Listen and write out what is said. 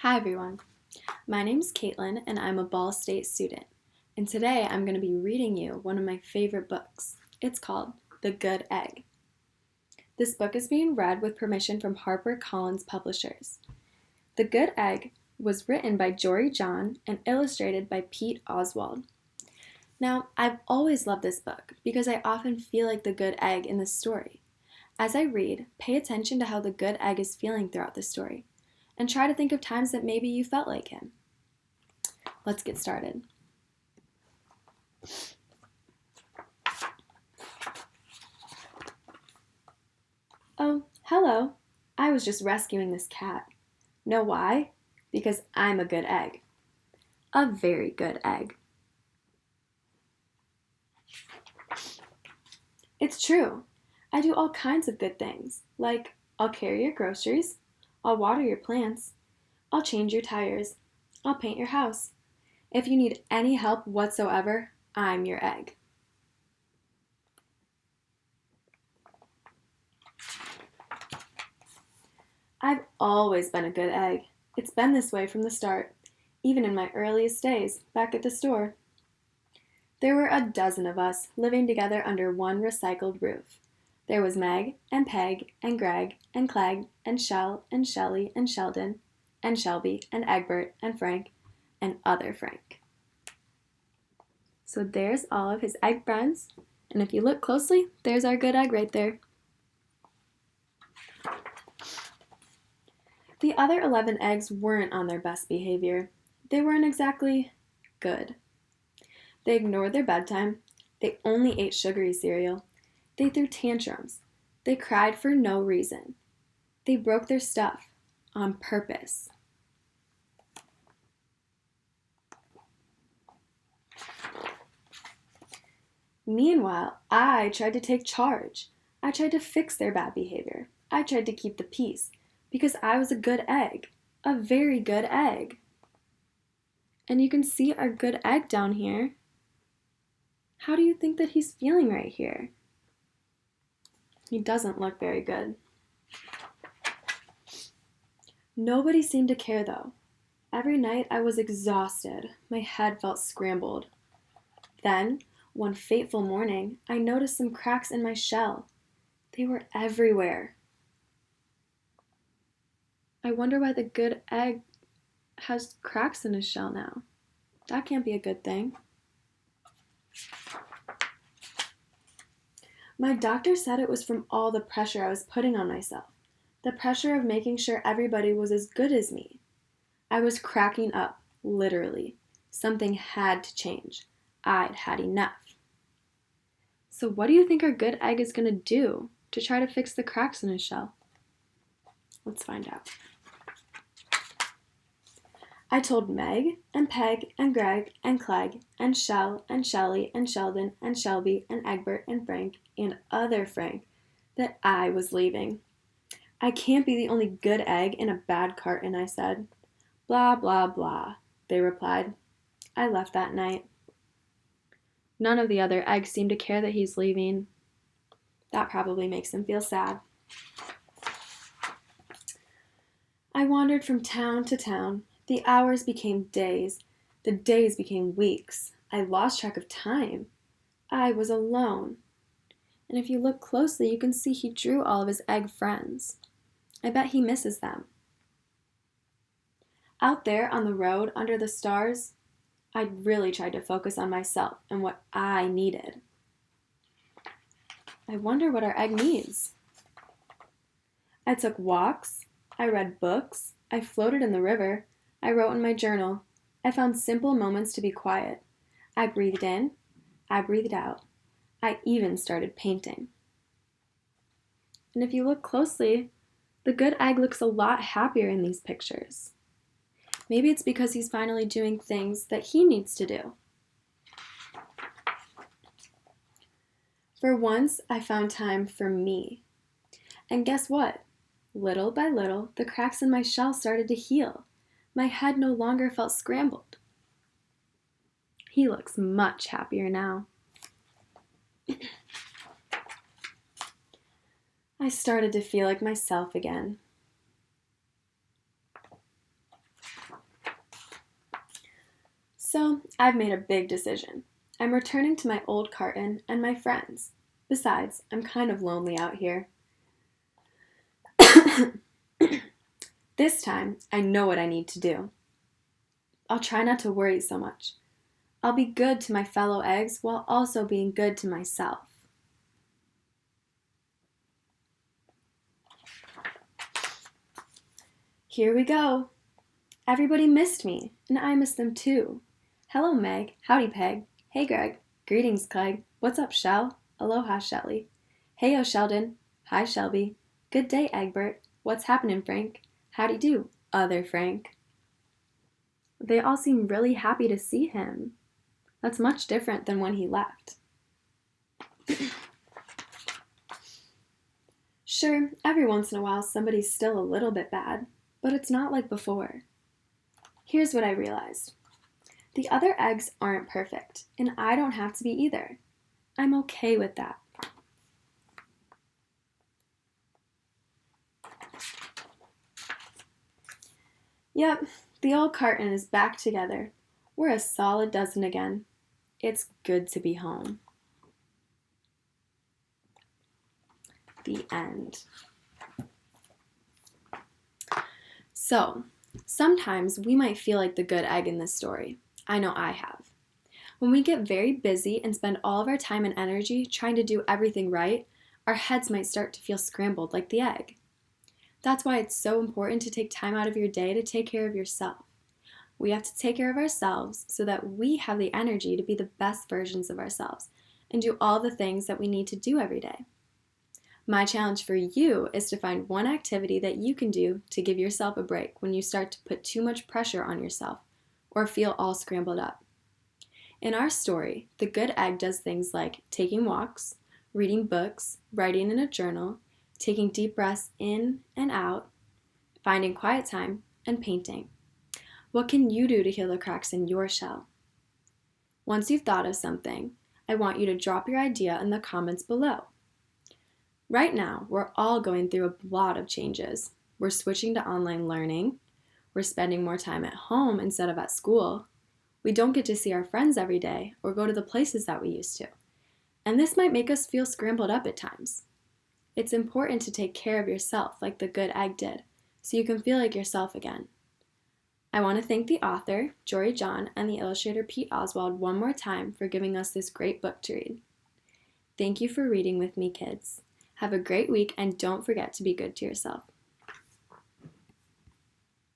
Hi everyone, my name is Caitlin and I'm a Ball State student. And today I'm going to be reading you one of my favorite books. It's called The Good Egg. This book is being read with permission from HarperCollins Publishers. The Good Egg was written by Jory John and illustrated by Pete Oswald. Now, I've always loved this book because I often feel like the good egg in this story. As I read, pay attention to how the good egg is feeling throughout the story, and try to think of times that maybe you felt like him. Let's get started. Oh, hello. I was just rescuing this cat. Know why? Because I'm a good egg. A very good egg. It's true. I do all kinds of good things, like I'll carry your groceries, I'll water your plants, I'll change your tires, I'll paint your house. If you need any help whatsoever, I'm your egg. I've always been a good egg. It's been this way from the start, even in my earliest days back at the store. There were a dozen of us living together under one recycled roof. There was Meg and Peg and Greg and Clegg and Shell and Shelley and Sheldon and Shelby and Egbert and Frank and other Frank. So there's all of his egg friends, and if you look closely, there's our good egg right there. The other 11 eggs weren't on their best behavior. They weren't exactly good. They ignored their bedtime. They only ate sugary cereal. They threw tantrums. They cried for no reason. They broke their stuff on purpose. Meanwhile, I tried to take charge. I tried to fix their bad behavior. I tried to keep the peace because I was a good egg, a very good egg. And you can see our good egg down here. How do you think that he's feeling right here? He doesn't look very good. Nobody seemed to care though. Every night I was exhausted. My head felt scrambled. Then, one fateful morning, I noticed some cracks in my shell. They were everywhere. I wonder why the good egg has cracks in his shell now. That can't be a good thing. My doctor said it was from all the pressure I was putting on myself. The pressure of making sure everybody was as good as me. I was cracking up, literally. Something had to change. I'd had enough. So what do you think our good egg is going to do to try to fix the cracks in his shell? Let's find out. I told Meg and Peg and Greg and Clegg and Shell and Shelley and Sheldon and Shelby and Egbert and Frank and other Frank that I was leaving. I can't be the only good egg in a bad carton, I said. Blah, blah, blah, they replied. I left that night. None of the other eggs seem to care that he's leaving. That probably makes him feel sad. I wandered from town to town. The hours became days. The days became weeks. I lost track of time. I was alone. And if you look closely, you can see he drew all of his egg friends. I bet he misses them. Out there on the road under the stars, I really tried to focus on myself and what I needed. I wonder what our egg needs. I took walks. I read books. I floated in the river. I wrote in my journal. I found simple moments to be quiet. I breathed in. I breathed out. I even started painting. And if you look closely, the good egg looks a lot happier in these pictures. Maybe it's because he's finally doing things that he needs to do. For once, I found time for me. And guess what? Little by little, the cracks in my shell started to heal. My head no longer felt scrambled. He looks much happier now. I started to feel like myself again. So, I've made a big decision. I'm returning to my old carton and my friends. Besides, I'm kind of lonely out here. This time, I know what I need to do. I'll try not to worry so much. I'll be good to my fellow eggs while also being good to myself. Here we go. Everybody missed me, and I missed them too. Hello, Meg. Howdy, Peg. Hey, Greg. Greetings, Clegg. What's up, Shell? Aloha, Shelly. Heyo, Sheldon. Hi, Shelby. Good day, Egbert. What's happening, Frank? Howdy do, other Frank. They all seem really happy to see him. That's much different than when he left. Sure, every once in a while somebody's still a little bit bad, but it's not like before. Here's what I realized. The other eggs aren't perfect, and I don't have to be either. I'm okay with that. Yep, the old carton is back together. We're a solid dozen again. It's good to be home. The end. So, sometimes we might feel like the good egg in this story. I know I have. When we get very busy and spend all of our time and energy trying to do everything right, our heads might start to feel scrambled like the egg. That's why it's so important to take time out of your day to take care of yourself. We have to take care of ourselves so that we have the energy to be the best versions of ourselves and do all the things that we need to do every day. My challenge for you is to find one activity that you can do to give yourself a break when you start to put too much pressure on yourself or feel all scrambled up. In our story, the good egg does things like taking walks, reading books, writing in a journal, taking deep breaths in and out, finding quiet time, and painting. What can you do to heal the cracks in your shell? Once you've thought of something, I want you to drop your idea in the comments below. Right now, we're all going through a lot of changes. We're switching to online learning. We're spending more time at home instead of at school. We don't get to see our friends every day or go to the places that we used to. And this might make us feel scrambled up at times. It's important to take care of yourself like the good egg did, so you can feel like yourself again. I want to thank the author, Jory John, and the illustrator, Pete Oswald, one more time for giving us this great book to read. Thank you for reading with me, kids. Have a great week, and don't forget to be good to yourself.